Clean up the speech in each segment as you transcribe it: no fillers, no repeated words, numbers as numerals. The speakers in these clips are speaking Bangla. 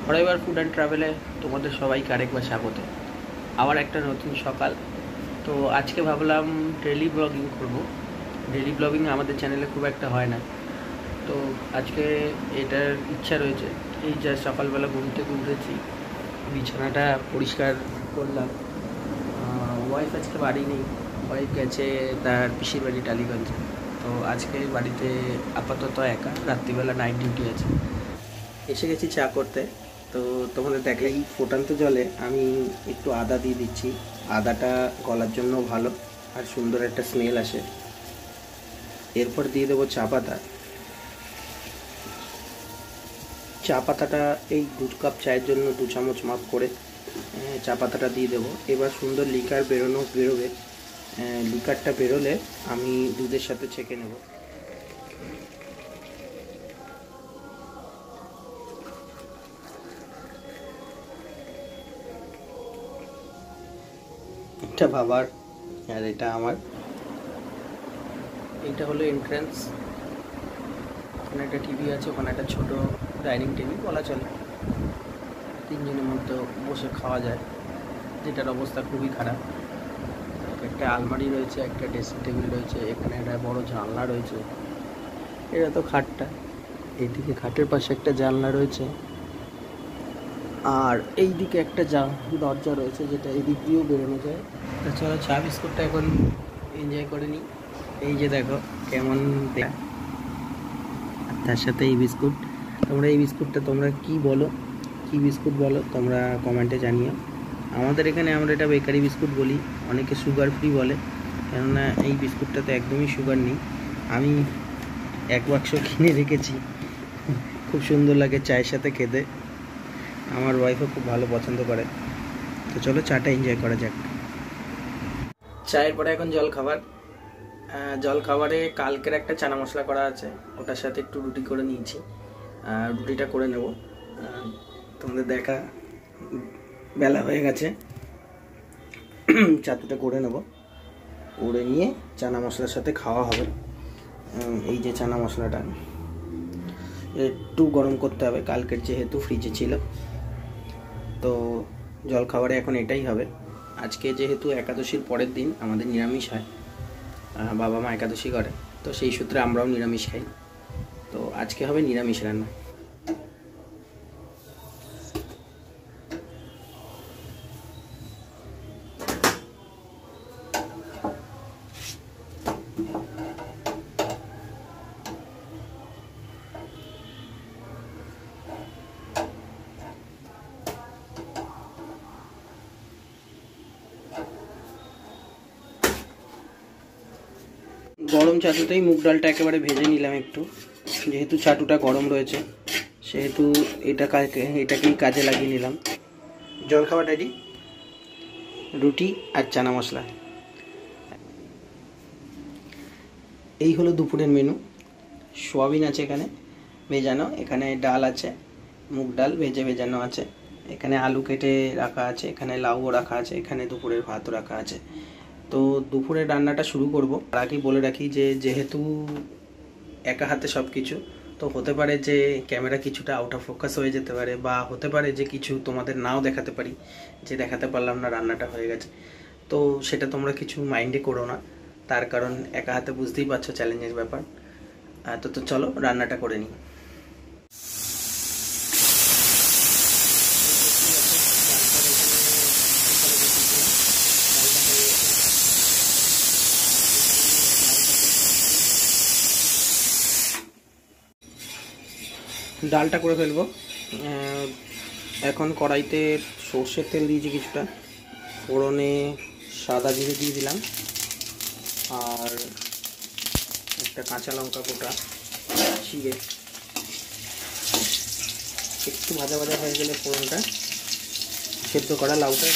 ফরএভার ফুড অ্যান্ড ট্রাভেলে তোমাদের সবাইকে আরেকবার স্বাগত। আবার একটা নতুন সকাল। তো আজকে ভাবলাম ডেলি ব্লগিং করব। ডেলি ব্লগিং আমাদের চ্যানেলে খুব একটা হয় না, তো আজকে এটার ইচ্ছা রয়েছে। এই যা সকালবেলা ঘুম থেকে উঠেছি, বিছানাটা পরিষ্কার করলাম। ওয়াইফ আজকে বাড়ি নেই, ওয়াইফ গেছে তার পিসির বাড়ি টালিগঞ্জে। তো আজকে বাড়িতে আপাতত একা, রাত্রিবেলা নাইট ডিউটি আছে। এসে গেছি চা করতে। তো তোমাদের দেখাই, ফোটান্ত জলে আমি একটু আদা দিয়ে দিচ্ছি। আদাটা গলার জন্য ভালো আর সুন্দর একটা স্মেল আসে। এরপর দিয়ে দেবো চা পাতা। চা পাতাটা এই 2 কাপ চায়ের জন্য 2 চামচ মাপ করে চা পাতাটা দিয়ে দেবো। এবার সুন্দর লিকার বেরোবে। লিকারটা বেরোলে আমি দুধের সাথে ছেঁকে নেব। এটা বাবার আর এটা আমার। এইটা হলো এন্ট্রান্স। ওখানে একটা টিভি আছে, ওখানে একটা ছোট ডাইনিং টেবিল বলা চলে। 3 জনের মধ্যে বসে খাওয়া যায়, যেটার অবস্থা খুবই খারাপ। একটা আলমারি রয়েছে, একটা ড্রেসিং টেবিল রয়েছে, এখানে একটা বড় জানলা রয়েছে। এটা তো খাটটা, এইদিকে খাটের পাশে একটা জানলা রয়েছে, আর এইদিকে একটা দরজা রয়েছে যেটা এদিক দিয়েও বেরোনো যায়। তাছাড়া চা বিস্কুটটা এখন এনজয় করে নিই। এই যে দেখো কেমন দেখ, তার সাথে এই বিস্কুট। তোমরা এই বিস্কুটটা তোমরা কি বলো, কি বিস্কুট বলো তোমরা কমেন্টে জানিও। আমাদের এখানে আমরা এটা বেকারি বিস্কুট বলি, অনেকে সুগার ফ্রি বলে, কেননা এই বিস্কুটটাতে একদমই সুগার নেই। আমি 1 বাক্স কিনে রেখেছি, খুব সুন্দর লাগে চায়ের সাথে খেতে। আমার ওয়াইফও খুব ভালো পছন্দ করে। তো চলো চাটা এনজয় করা যাক। চায়ের পরে এখন জল খাবার। জল খাবারে কালকের একটা চানা মশলা করা আছে, ওটার সাথে একটু রুটি করে নিয়েছি। রুটিটা করে নেব। তোমাদের দেখা, বেলা হয়ে গেছে, চাটুটা করে নেব। করে নিয়ে চানা মশলার সাথে খাওয়া হবে। এই যে চানা মশলাটা একটু গরম করতে হবে, কালকের যেহেতু ফ্রিজে ছিল। তো জল খাবারে এখন এটাই হবে। আজকে যেহেতু একাদশীর পরের দিন আমাদের নিরামিষ হয়, বাবা মা একাদশী করে, তো সেই সূত্রে আমরাও নিরামিষ খাই। তো আজকে হবে নিরামিষ রান্না। গরম চাটুতেই মুগ ডালটা একেবারে ভেজে নিলাম একটু, যেহেতু চাটুটা গরম রয়েছে সেহেতু এটাকেই কাজে লাগিয়ে নিলাম। জলখাবার রেডি, রুটি আর চানা মশলা। এই হলো দুপুরের মেনু। সোয়াবিন আছে এখানে ভেজানো, এখানে ডাল আছে, মুগ ডাল ভেজানো আছে, এখানে আলু কেটে রাখা আছে, এখানে লাউও রাখা আছে, এখানে দুপুরের ভাতও রাখা আছে। তো দুপুরের রান্নাটা শুরু করব। আর আগেই বলে রাখি যে যেহেতু একা হাতে সব কিছু, তো হতে পারে যে ক্যামেরা কিছুটা আউট অফ ফোকাস হয়ে যেতে পারে, বা হতে পারে যে কিছু তোমাদের নাও দেখাতে পারি, যে দেখাতে পারলাম না রান্নাটা হয়ে গেছে। তো সেটা তোমরা কিছু মাইন্ডে করো না, তার কারণ একা হাতে বুঝতেই পারছো চ্যালেঞ্জের ব্যাপার। তো চলো রান্নাটা করে নিই। ডালটা করে ফেলবো। এখন কড়াইতে সর্ষের তেল দিয়েছি কিছুটা, ফোড়নে সাদা জিরে দিয়ে দিলাম, আর একটা কাঁচা লঙ্কা গোটা চিড়ে। একটু ভাজা ভাজা হয়ে গেলে ফোড়নটা সেদ্ধ করা লাউটা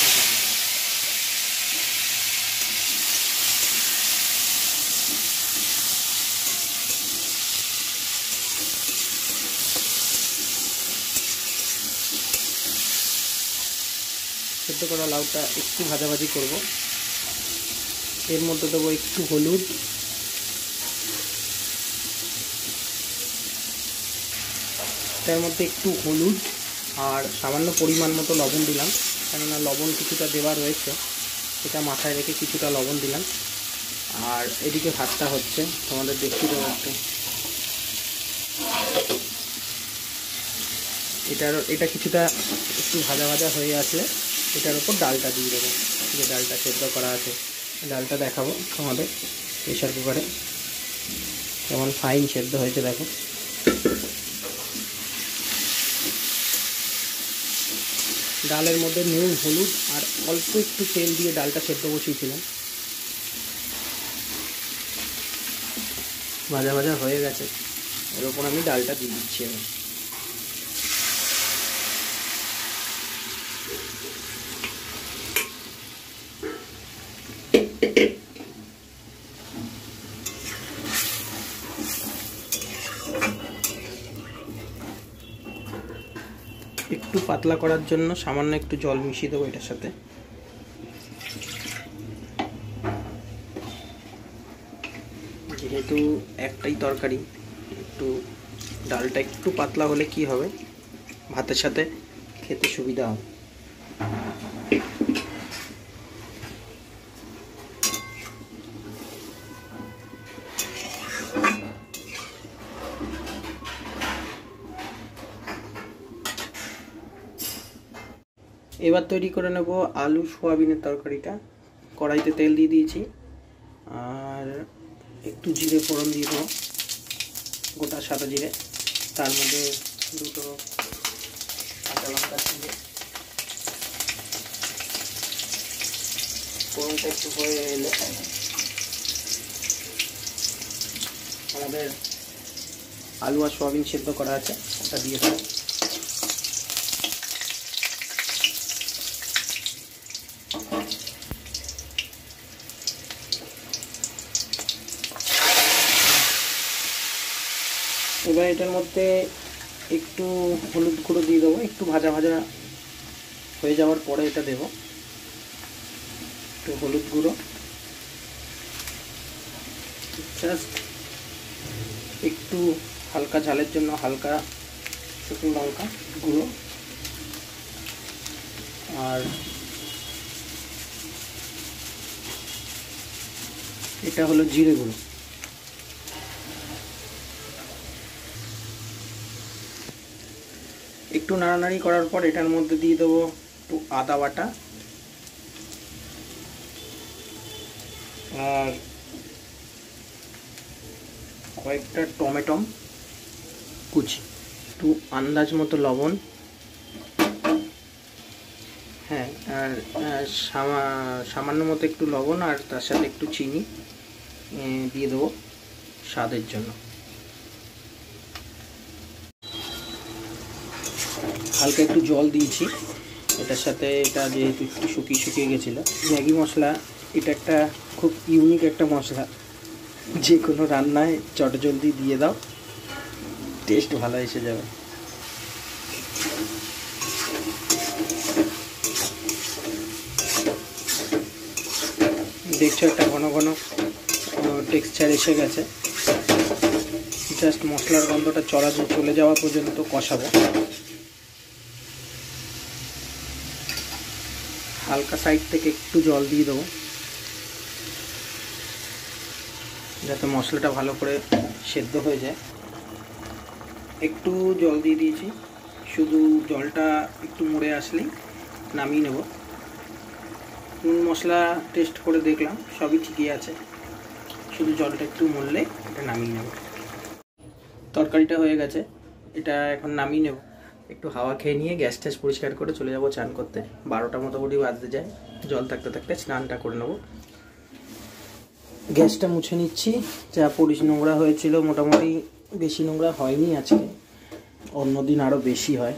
সেদ্ধ করা লাউটা একটু ভাজাভাজি করব। এর মধ্যে দেবো একটু হলুদ, তার মধ্যে একটু হলুদ আর সামান্য পরিমাণ মতো লবণ দিলাম, কেননা লবণ কিছুটা দেওয়া রয়েছে, এটা মাথায় রেখে কিছুটা লবণ দিলাম। আর এদিকে ভাতটা হচ্ছে, তোমাদের দেখিয়ে দেবো একটু। এটা কিছুটা একটু ভাজা ভাজা হয়ে আসলে এটার উপর ডালটা দিয়ে দেবো, যে ডালটা সেদ্ধ করা আছে। ডালটা দেখাবো তোমাদের প্রেশার কুকারে কেমন ফাইন সেদ্ধ হয়েছে দেখো। ডালের মধ্যে নুন, হলুদ আর অল্প একটু তেল দিয়ে ডালটা সেদ্ধ বসিয়েছিলাম। ভাজা ভাজা হয়ে গেছে, এর উপর আমি ডালটা দিয়ে দিচ্ছি। আমি একটু পাতলা করার জন্য সামান্য একটু জল মিশিয়ে দেবো এটার সাথে। যেহেতু একটাই তরকারি, একটু ডালটা একটু পাতলা হলে কি হবে, ভাতের সাথে খেতে সুবিধা হবে। এবার তৈরি করে নেব আলু সোয়াবিনের তরকারিটা। কড়াইতে তেল দিয়ে দিয়েছি, আর একটু জিরে ফোড়ন দিয়ে দেবো, গোটা সাদা জিরে, তার মধ্যে দুটো কাঁচা লঙ্কা দিয়ে ফোড়নটা একটু হয়ে এলে আমাদের আলু আর সোয়াবিন সেদ্ধ করা আছে ওটা দিয়ে দেবো। এবার এটার মধ্যে একটু হলুদ গুঁড়ো দিয়ে দেবো, একটু ভাজা ভাজা হয়ে যাওয়ার পরে এটা দেব। একটু হলুদ গুঁড়ো, জাস্ট একটু হালকা ঝালের জন্য হালকা শুকনো লঙ্কা গুঁড়ো, আর এটা হলো জিরে গুঁড়ো। একটু নাড়ানাড়ি করার পর এটার মধ্যে দিয়ে দেবো একটু আদা বাটা আর কয়েকটা টমেটো কুচি, একটু আন্দাজ মতো লবণ, হ্যাঁ, আর সামান্য মতো একটু লবণ, আর তার সাথে একটু চিনি দিয়ে দেবো স্বাদের জন্য। হালকা একটু জল দিয়েছি এটার সাথে, এটা যেহেতু একটু শুকিয়ে গেছিলো। ম্যাগি মশলা এটা একটা খুব ইউনিক একটা মশলা, যে কোনো রান্নায় চটজলদি দিয়ে দাও, টেস্ট ভালো এসে যাবে। দেখছো একটা ঘন ঘন টেক্সচার এসে গেছে। জাস্ট মশলার গন্ধটা চলে যাওয়া পর্যন্ত কষাবো। হালকা সাইড থেকে একটু জল দিয়ে দেবো যাতে মশলাটা ভালো করে সেদ্ধ হয়ে যায়। একটু জল দিয়ে দিয়েছি, শুধু জলটা একটু মরে আসলেই নামিয়ে নেব। নুন মশলা টেস্ট করে দেখলাম সবই ঠিকই আছে, শুধু জলটা একটু মরলে এটা নামিয়ে নেব। তরকারিটা হয়ে গেছে, এটা এখন নামিয়ে নেব। একটু হাওয়া খেয়ে নিয়ে গ্যাস ট্যাস পরিষ্কার করে চলে যাব চান করতে। 12টা মোটামুটি বাজতে যায়, জল থাকতে থাকতে স্নানটা করে নেব। গ্যাসটা মুছে নিচ্ছি, যা নোংরা হয়েছিল, মোটামুটি বেশি নোংরা হয়নি আজকে, অন্যদিন আরও বেশি হয়।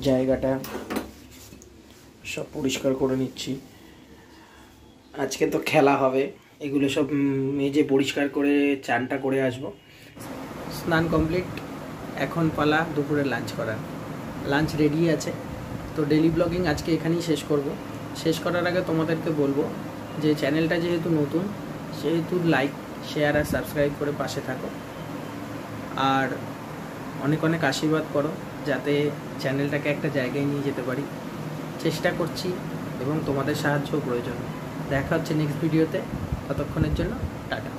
জায়গাটা সব পরিষ্কার করে নিচ্ছি। আজকে তো খেলা হবে, এগুলো সব মেজে পরিষ্কার করে চানটা করে আসবো। স্নান কমপ্লিট, এখন পালা দুপুরে লাঞ্চ করার। লাঞ্চ রেডি আছে, তো ডেলি ব্লগিং আজকে এখানেই শেষ করব। শেষ করার আগে তোমাদেরকে বলবো যে চ্যানেলটা যেহেতু নতুন, সেহেতু লাইক, শেয়ার আর সাবস্ক্রাইব করে পাশে থাকো। আর অনেক অনেক আশীর্বাদ করো যাতে চ্যানেলটাকে একটা জায়গায় নিয়ে যেতে পারি। চেষ্টা করছি এবং তোমাদের সাহায্যও প্রয়োজন। দেখা হচ্ছে নেক্সট ভিডিওতে, ততক্ষণের জন্য টাটা।